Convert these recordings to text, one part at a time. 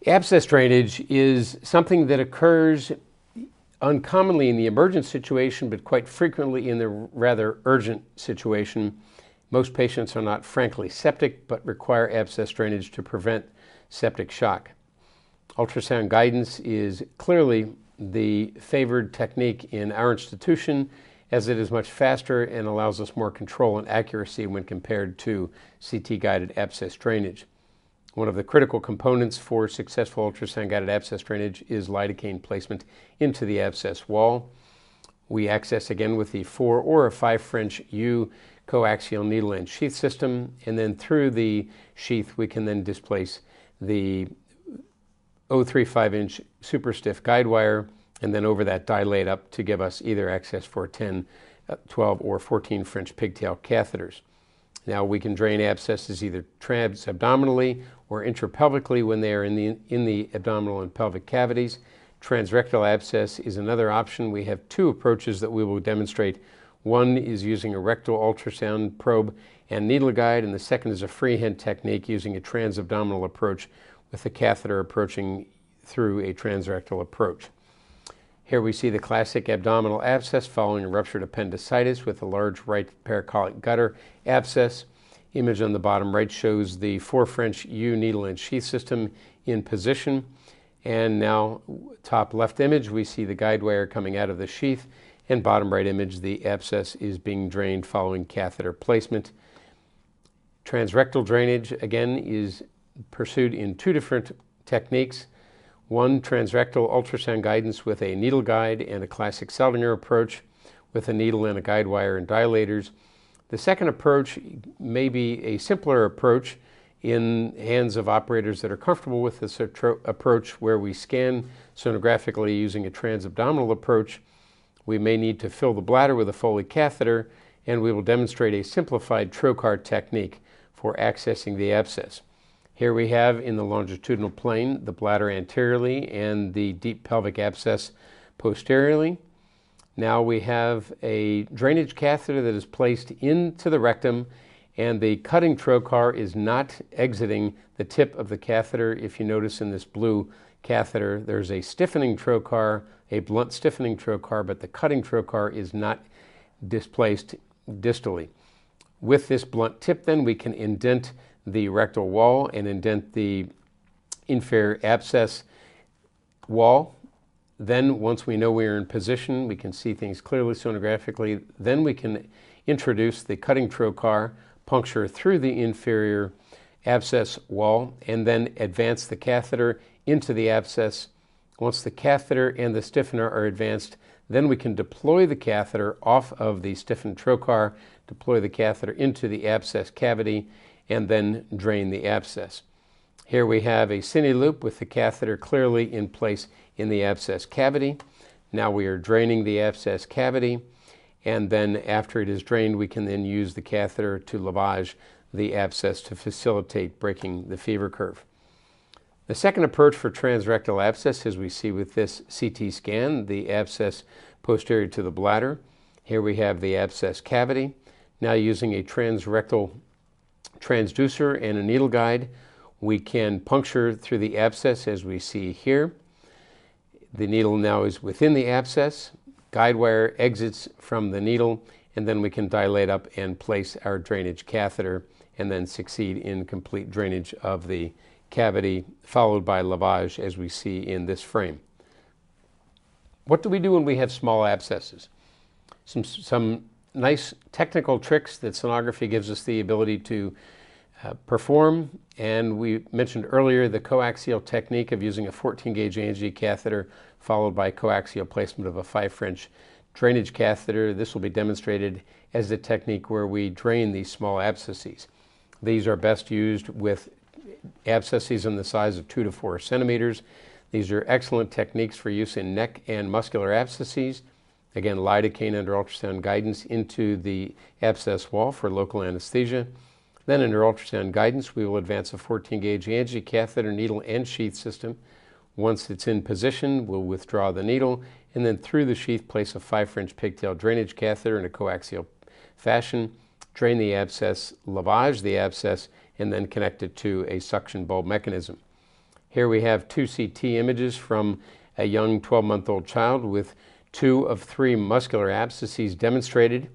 Abscess drainage is something that occurs uncommonly in the emergent situation, but quite frequently in the rather urgent situation. Most patients are not frankly septic, but require abscess drainage to prevent septic shock. Ultrasound guidance is clearly the favored technique in our institution, as it is much faster and allows us more control and accuracy when compared to CT-guided abscess drainage. One of the critical components for successful ultrasound-guided abscess drainage is lidocaine placement into the abscess wall. We access again with the 4 or a 5 French U coaxial needle and sheath system, and then through the sheath we can then displace the 0.35-inch super stiff guide wire, and then over that dilate up to give us either access for 10, 12, or 14 French pigtail catheters. Now we can drain abscesses either transabdominally or intrapelvically when they are in the abdominal and pelvic cavities. Transrectal abscess is another option. We have 2 approaches that we will demonstrate. One is using a rectal ultrasound probe and needle guide, and the second is a freehand technique using a transabdominal approach with the catheter approaching through a transrectal approach. Here we see the classic abdominal abscess following a ruptured appendicitis with a large right paracolic gutter abscess. Image on the bottom right shows the 4 French U needle and sheath system in position. And now, top left image, we see the guide wire coming out of the sheath, and bottom right image, the abscess is being drained following catheter placement. Transrectal drainage, again, is pursued in 2 different techniques. One, transrectal ultrasound guidance with a needle guide and a classic Seldinger approach with a needle and a guide wire and dilators. The second approach may be a simpler approach in hands of operators that are comfortable with this approach, where we scan sonographically using a transabdominal approach. We may need to fill the bladder with a Foley catheter, and we will demonstrate a simplified trocar technique for accessing the abscess. Here we have in the longitudinal plane the bladder anteriorly and the deep pelvic abscess posteriorly. Now we have a drainage catheter that is placed into the rectum, and the cutting trocar is not exiting the tip of the catheter. If you notice in this blue catheter, there's a stiffening trocar, a blunt stiffening trocar, but the cutting trocar is not displaced distally. With this blunt tip then, we can indent the rectal wall and indent the inferior abscess wall. Then once we know we are in position, we can see things clearly sonographically, then we can introduce the cutting trocar, puncture through the inferior abscess wall, and then advance the catheter into the abscess. Once the catheter and the stiffener are advanced, then we can deploy the catheter off of the stiffened trocar, deploy the catheter into the abscess cavity, and then drain the abscess. Here we have a cine loop with the catheter clearly in place in the abscess cavity. Now we are draining the abscess cavity, and then after it is drained, we can then use the catheter to lavage the abscess to facilitate breaking the fever curve. The second approach for transrectal abscess, as we see with this CT scan, the abscess posterior to the bladder. Here we have the abscess cavity. Now using a transrectal transducer and a needle guide, we can puncture through the abscess as we see here. The needle now is within the abscess. Guide wire exits from the needle, and then we can dilate up and place our drainage catheter and then succeed in complete drainage of the cavity, followed by lavage as we see in this frame. What do we do when we have small abscesses? Some nice technical tricks that sonography gives us the ability to perform, and we mentioned earlier the coaxial technique of using a 14-gauge ANG catheter followed by coaxial placement of a 5 French drainage catheter. This will be demonstrated as the technique where we drain these small abscesses. These are best used with abscesses in the size of 2 to 4 centimeters. These are excellent techniques for use in neck and muscular abscesses. Again, lidocaine under ultrasound guidance into the abscess wall for local anesthesia. Then under ultrasound guidance, we will advance a 14-gauge ANG catheter, needle, and sheath system. Once it's in position, we'll withdraw the needle, and then through the sheath, place a 5 French pigtail drainage catheter in a coaxial fashion, drain the abscess, lavage the abscess, and then connect it to a suction bulb mechanism. Here we have 2 CT images from a young 12-month-old child with 2 of 3 muscular abscesses demonstrated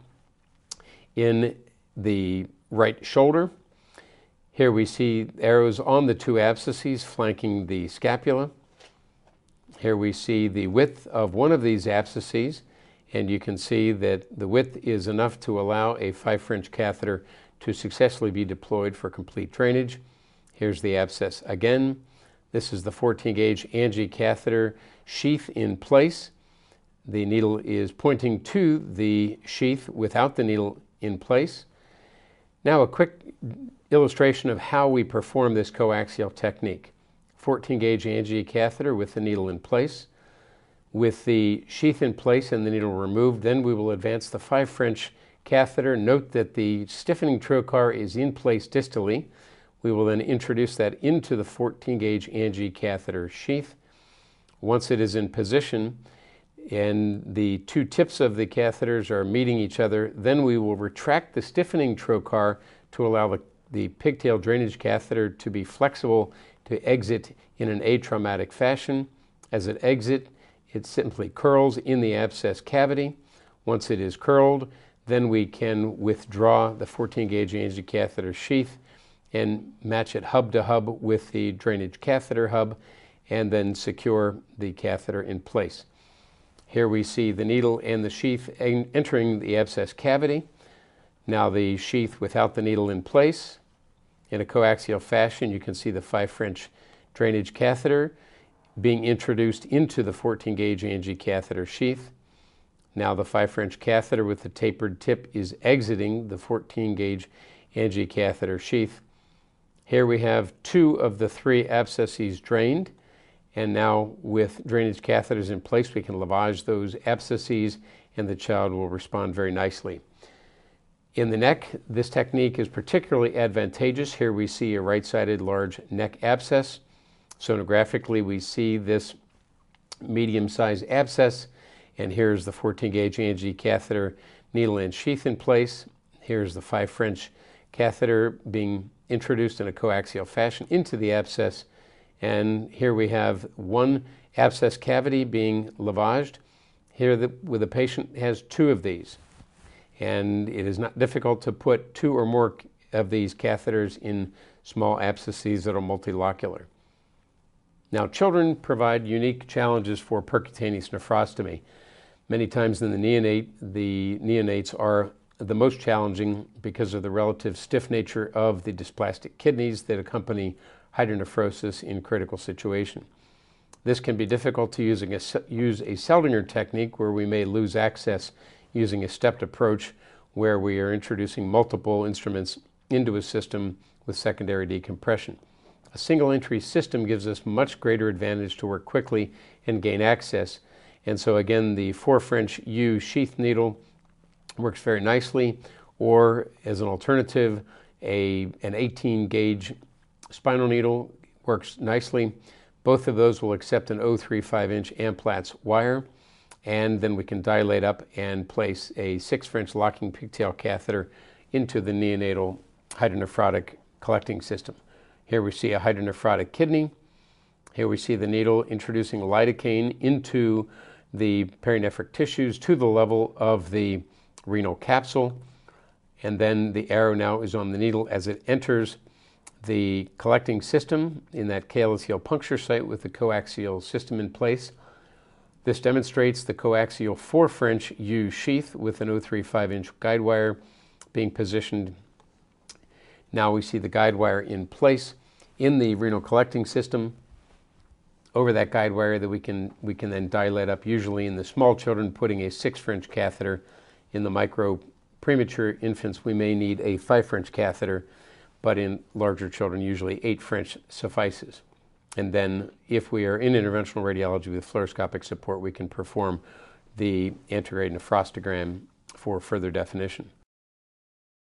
in the right shoulder. Here we see arrows on the 2 abscesses flanking the scapula. Here we see the width of one of these abscesses, and you can see that the width is enough to allow a 5 French catheter to successfully be deployed for complete drainage. Here's the abscess again. This is the 14-gauge Angie catheter sheath in place. The needle is pointing to the sheath without the needle in place. Now a quick illustration of how we perform this coaxial technique. 14-gauge Angie catheter with the needle in place. With the sheath in place and the needle removed, then we will advance the 5 French catheter. Note that the stiffening trocar is in place distally. We will then introduce that into the 14-gauge Angie catheter sheath. Once it is in position and the 2 tips of the catheters are meeting each other, then we will retract the stiffening trocar to allow the pigtail drainage catheter to be flexible to exit in an atraumatic fashion. As it exits, it simply curls in the abscess cavity. Once it is curled, then we can withdraw the 14-gauge Angie catheter sheath and match it hub to hub with the drainage catheter hub, and then secure the catheter in place. Here we see the needle and the sheath entering the abscess cavity. Now the sheath without the needle in place. In a coaxial fashion, you can see the 5 French drainage catheter being introduced into the 14-gauge Angie catheter sheath. Now the 5 French catheter with the tapered tip is exiting the 14-gauge Angie catheter sheath. Here we have 2 of the 3 abscesses drained, and now with drainage catheters in place we can lavage those abscesses and the child will respond very nicely. In the neck, this technique is particularly advantageous. Here we see a right-sided large neck abscess. Sonographically we see this medium-sized abscess, and here's the 14-gauge Angie catheter needle and sheath in place. Here's the 5 French catheter being introduced in a coaxial fashion into the abscess, and here we have 1 abscess cavity being lavaged. Here the patient has 2 of these, and it is not difficult to put 2 or more of these catheters in small abscesses that are multilocular. Now, children provide unique challenges for percutaneous nephrostomy. Many times in the neonates are the most challenging because of the relative stiff nature of the dysplastic kidneys that accompany hydronephrosis in critical situation. This can be difficult to use a Seldinger technique where we may lose access using a stepped approach where we are introducing multiple instruments into a system with secondary decompression. A single entry system gives us much greater advantage to work quickly and gain access. And so again, the 4 French U sheath needle works very nicely, or as an alternative, an 18-gauge spinal needle works nicely. Both of those will accept an 0.35-inch Amplatz wire, and then we can dilate up and place a 6 French locking pigtail catheter into the neonatal hydronephrotic collecting system. Here we see a hydronephrotic kidney. Here we see the needle introducing lidocaine into the perinephric tissues to the level of the renal capsule, and then the arrow now is on the needle as it enters the collecting system in that caelus heel puncture site with the coaxial system in place. This demonstrates the coaxial 4 French U sheath with an 0.35-inch guide wire being positioned. Now we see the guide wire in place in the renal collecting system over that guide wire that we can then dilate up, usually in the small children putting a 6 French catheter. In the micro premature infants, we may need a 5 French catheter, but in larger children, usually 8 French suffices. And then if we are in interventional radiology with fluoroscopic support, we can perform the antegrade nephrostogram for further definition.